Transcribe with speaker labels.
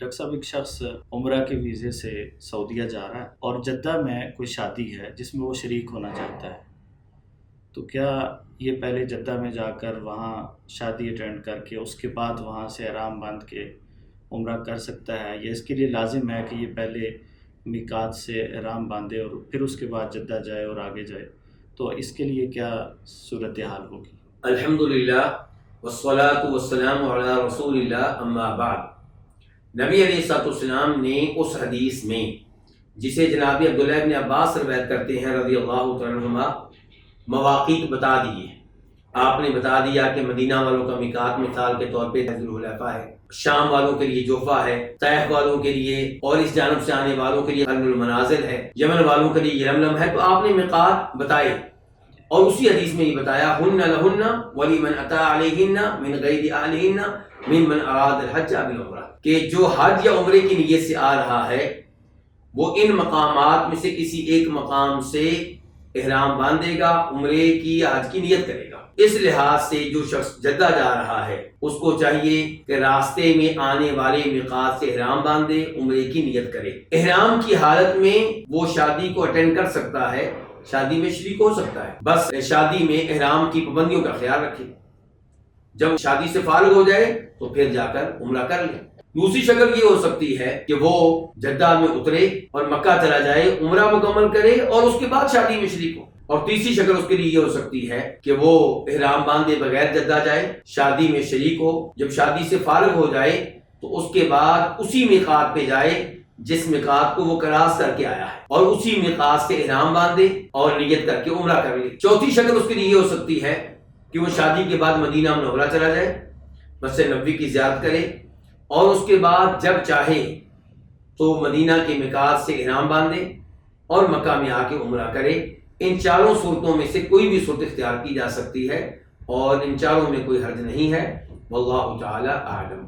Speaker 1: Doctor صاحب ایک شخص عمرہ کے ویزے سے سعودیہ جا رہا ہے اور جدہ میں کوئی شادی ہے جس میں وہ شریک ہونا چاہتا ہے، تو کیا یہ پہلے جدہ میں جا کر وہاں شادی اٹینڈ کر کے اس کے بعد وہاں سے احرام باندھ کے عمرہ کر سکتا ہے، یا اس کے لیے لازم ہے کہ یہ پہلے میقات سے احرام باندھے اور پھر اس کے بعد جدہ جائے اور آگے جائے؟ تو اس کے لیے کیا صورتحال ہوگی؟
Speaker 2: الحمدللہ والصلاة والسلام علی رسول اللہ، اما بعد۔ نبی علیہ الصلوۃ والسلام نے اس حدیث میں جسے جناب عبداللہ بن عباس روایت کرتے ہیں رضی اللہ تعالیٰ عنہما، مواقیت بتا دیے۔ آپ نے بتا دیا کہ مدینہ والوں کا میقات مثال کے طور پہ ذوالحلیفہ ہے، شام والوں کے لیے جوفہ ہے، طائف والوں کے لیے اور اس جانب سے آنے والوں کے لیے قرن المنازل ہے، یمن والوں کے لیے یلملم ہے۔ تو آپ نے میقات بتائے اور اسی حدیث میں یہ بتایا ہن لہن ولمن اتی علیہن من غیر اہلہن ممن اراد الحج بالعمرہ، کہ جو حج یا عمرے کی نیت سے آ رہا ہے وہ ان مقامات میں سے کسی ایک مقام سے احرام باندھے گا، عمرے کی یا حج کی نیت کرے گا۔ اس لحاظ سے جو شخص جدہ جا رہا ہے اس کو چاہیے کہ راستے میں آنے والے میقات سے احرام باندھے، عمرے کی نیت کرے۔ احرام کی حالت میں وہ شادی کو اٹینڈ کر سکتا ہے، شادی میں شریک ہو سکتا ہے، بس شادی میں احرام کی پابندیوں کا خیال رکھے۔ جب شادی سے فارغ ہو جائے تو پھر جا کر عمرہ کر لے۔ دوسری شکل یہ ہو سکتی ہے کہ وہ جدہ میں اترے اور مکہ چلا جائے، عمرہ مکمل کرے اور اس کے بعد شادی میں شریک ہو۔ اور تیسری شکل اس کے لیے یہ ہو سکتی ہے کہ وہ احرام باندھے بغیر جدہ جائے، شادی میں شریک ہو، جب شادی سے فارغ ہو جائے تو اس کے بعد اسی میقات پہ جائے جس میقات کو وہ کراس کر کے آیا ہے، اور اسی میقات سے احرام باندھے اور نیت کر کے عمرہ کر لے۔ چوتھی شکل اس کے لیے یہ ہو سکتی ہے کہ وہ شادی کے بعد مدینہ منورہ چلا جائے، مسجد نبوی کی زیارت کرے اور اس کے بعد جب چاہے تو مدینہ کے میقات سے احرام باندھے اور مکہ میں آ کے عمرہ کرے۔ ان چاروں صورتوں میں سے کوئی بھی صورت اختیار کی جا سکتی ہے اور ان چاروں میں کوئی حرج نہیں ہے، واللہ تعالی اعلم۔